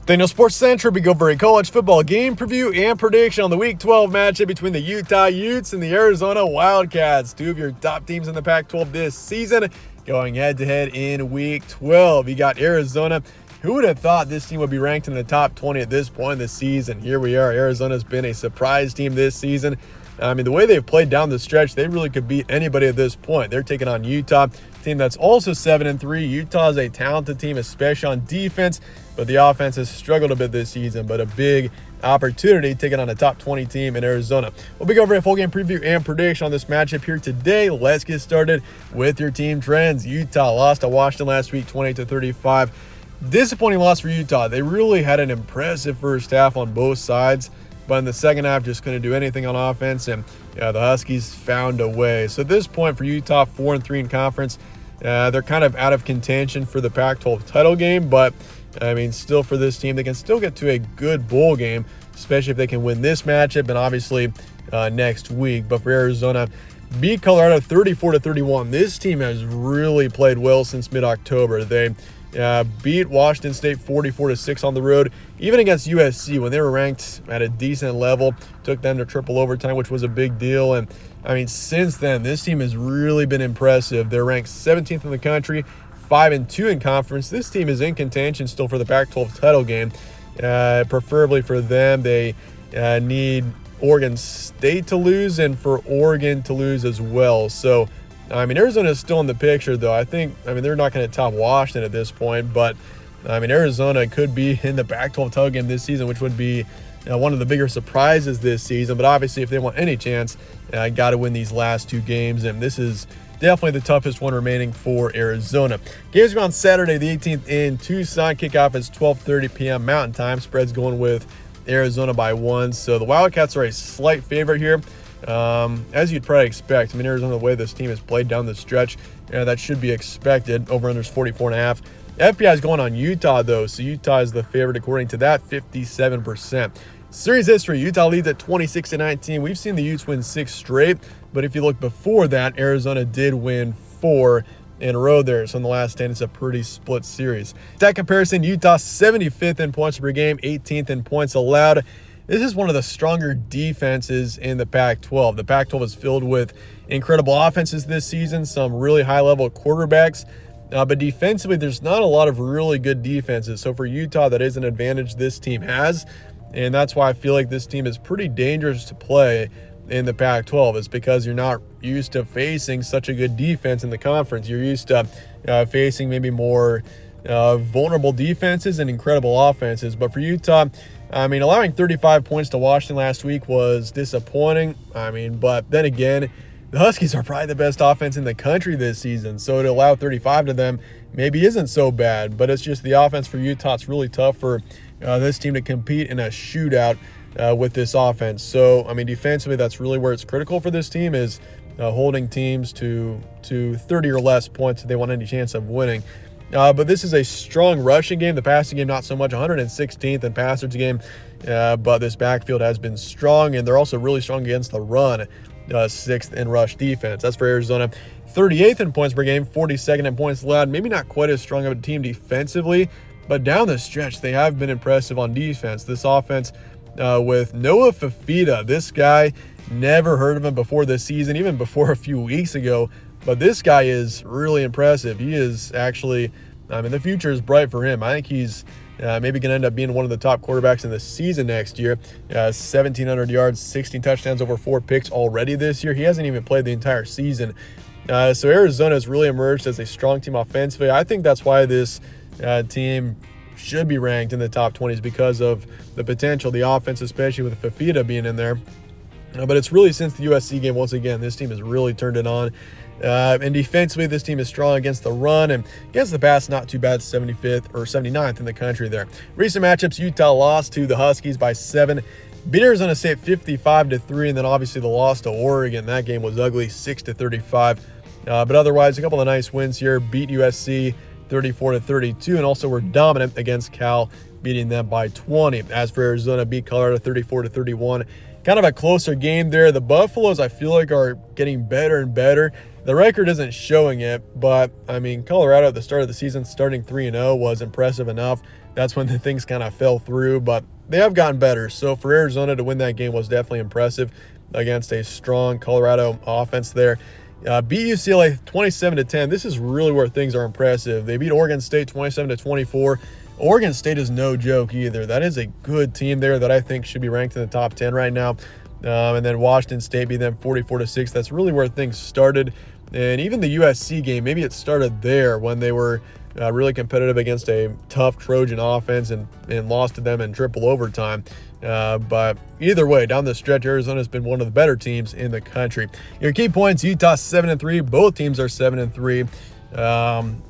Daniel Sports Central, we go over a college football game preview and prediction on the Week 12 matchup between the Utah Utes and the Arizona Wildcats. Two of your top teams in the Pac-12 this season going head-to-head in Week 12. You got Arizona. Who would have thought this team would be ranked in the top 20 at this point in the season? Here we are. Arizona's been a surprise team this season. I mean, the way they've played down the stretch, they really could beat anybody at this point. They're taking on Utah, a team that's also 7-3. Utah is a talented team, especially on defense, but the offense has struggled a bit this season. But a big opportunity taking on a top 20 team in Arizona. We'll be going over a full game preview and prediction on this matchup here today. Let's get started with your team trends. Utah lost to Washington last week, 28-35. Disappointing loss for Utah. They really had an impressive first half on both sides, but in the second half just couldn't do anything on offense, and the Huskies found a way. So at this point for Utah, 4-3 in conference, they're kind of out of contention for the Pac-12 title game, but I mean, still for this team, they can still get to a good bowl game, especially if they can win this matchup and obviously next week. But for Arizona, beat Colorado 34-31. This team has really played well since mid-October. They beat Washington State 44-6 on the road. Even against USC, when they were ranked at a decent level, took them to triple overtime, which was a big deal. And I mean, since then, this team has really been impressive. They're ranked 17th in the country, 5-2 in conference. This team is in contention still for the Pac-12 title game. Preferably for them, they need Oregon State to lose and for Oregon to lose as well. So I mean, Arizona is still in the picture, though. I mean, they're not going to top Washington at this point, but I mean, Arizona could be in the Pac-12 title game this season, which would be one of the bigger surprises this season. But obviously, if they want any chance, got to win these last two games, and this is definitely the toughest one remaining for Arizona. Games are on Saturday, the 18th in Tucson. Kickoff is 12:30 p.m. Mountain Time. Spread's going with Arizona by 1, so the Wildcats are a slight favorite here. As you'd probably expect. I mean, Arizona, the way this team has played down the stretch, that should be expected. Over-under's 44.5. FPI is going on Utah, though, so Utah is the favorite according to that, 57%. Series history, Utah leads at 26-19. We've seen the Utes win 6 straight, but if you look before that, Arizona did win 4 in a row there. So in the last 10, it's a pretty split series. That comparison, Utah 75th in points per game, 18th in points allowed. This is one of the stronger defenses in the Pac-12. The Pac-12 is filled with incredible offenses this season, some really high-level quarterbacks, but defensively, there's not a lot of really good defenses. So for Utah, that is an advantage this team has, and that's why I feel like this team is pretty dangerous to play in the Pac-12. It's because you're not used to facing such a good defense in the conference. You're used to facing maybe more vulnerable defenses and incredible offenses. But for Utah, I mean, allowing 35 points to Washington last week was disappointing. I mean, but then again, the Huskies are probably the best offense in the country this season. So to allow 35 to them maybe isn't so bad. But it's just the offense for Utah. It's really tough for this team to compete in a shootout with this offense. So, I mean, defensively, that's really where it's critical for this team is holding teams to 30 or less points if they want any chance of winning. But this is a strong rushing game. The passing game, not so much. 116th in passage game. But this backfield has been strong, and they're also really strong against the run. 6th in rush defense. That's for Arizona. 38th in points per game. 42nd in points allowed. Maybe not quite as strong of a team defensively, but down the stretch, they have been impressive on defense. This offense with Noah Fifita. This guy, never heard of him before this season, even before a few weeks ago. But this guy is really impressive. He is actually, I mean, the future is bright for him. I think he's maybe going to end up being one of the top quarterbacks in the season next year. 1,700 yards, 16 touchdowns, over 4 picks already this year. He hasn't even played the entire season. So Arizona has really emerged as a strong team offensively. I think that's why this team should be ranked in the top 20s because of the potential, the offense, especially with Fifita being in there. But it's really since the USC game, once again, this team has really turned it on. And defensively, this team is strong against the run, and against the pass, not too bad, 75th or 79th in the country there. Recent matchups, Utah lost to the Huskies by 7. Beat Arizona State 55-3, and then obviously the loss to Oregon. That game was ugly, 6-35. But otherwise, a couple of nice wins here. Beat USC 34-32, and also were dominant against Cal, beating them by 20. As for Arizona, beat Colorado 34-31. Kind of a closer game there. The Buffaloes, I feel like, are getting better and better. The record isn't showing it, but I mean, Colorado at the start of the season, starting 3-0 was impressive enough. That's when the things kind of fell through, but they have gotten better. So for Arizona to win that game was definitely impressive against a strong Colorado offense there. Beat UCLA 27-10. This is really where things are impressive. They beat Oregon State 27-24. Oregon State is no joke either. That is a good team there that I think should be ranked in the top 10 right now. And then Washington State beat them 44-6. That's really where things started. And even the USC game, maybe it started there when they were really competitive against a tough Trojan offense and lost to them in triple overtime. But either way, down the stretch, Arizona's been one of the better teams in the country. Your key points: Utah 7-3. Both teams are 7-3.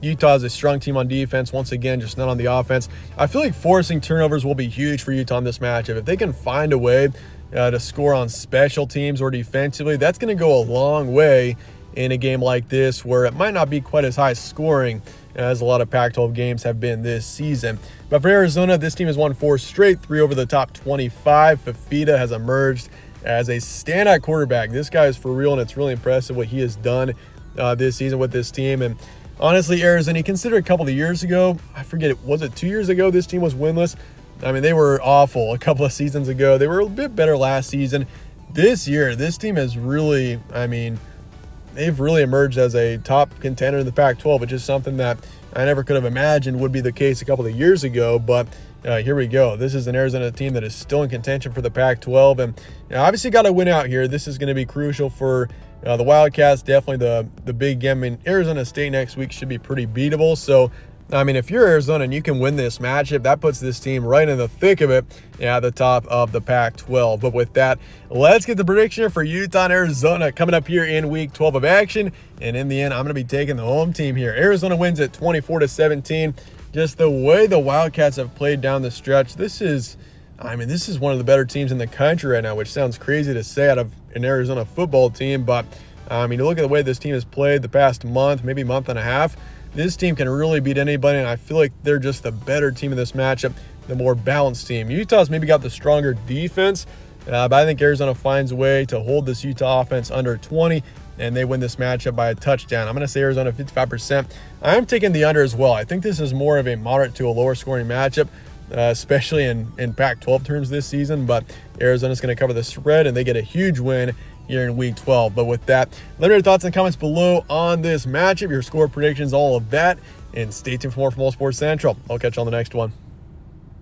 Utah is a strong team on defense, once again, just not on the offense. I feel like forcing turnovers will be huge for Utah in this matchup. If they can find a way to score on special teams or defensively, that's going to go a long way in a game like this where it might not be quite as high scoring as a lot of Pac-12 games have been this season. But for Arizona, this team has won 4 straight, 3 over the top 25. Fifita has emerged as a standout quarterback. This guy is for real, and it's really impressive what he has done this season with this team. And honestly, Arizona, you consider a couple of years ago, I forget, was it 2 years ago this team was winless? I mean, they were awful a couple of seasons ago. They were a bit better last season. This year, this team has really, they've really emerged as a top contender in the Pac-12, which is something that I never could have imagined would be the case a couple of years ago. But here we go. This is an Arizona team that is still in contention for the Pac-12, and obviously got to win out here. This is going to be crucial for the Wildcats. Definitely the big game. Arizona State next week should be pretty beatable. So, if you're Arizona and you can win this matchup, that puts this team right in the thick of it at the top of the Pac-12. But with that, let's get the prediction for Utah and Arizona coming up here in week 12 of action. And in the end, I'm going to be taking the home team here. Arizona wins at 24-17. Just the way the Wildcats have played down the stretch, this is one of the better teams in the country right now, which sounds crazy to say out of an Arizona football team. But, you look at the way this team has played the past month, maybe month and a half. This team can really beat anybody, and I feel like they're just the better team in this matchup, the more balanced team. Utah's maybe got the stronger defense, but I think Arizona finds a way to hold this Utah offense under 20, and they win this matchup by a touchdown. I'm going to say Arizona 55%. I am taking the under as well. I think this is more of a moderate to a lower scoring matchup, especially in Pac-12 terms this season, but Arizona's going to cover the spread, and they get a huge win here in week 12. But with that, let me know your thoughts in the comments below on this matchup, your score predictions, all of that, and stay tuned for more from All Sports Central. I'll catch you on the next one.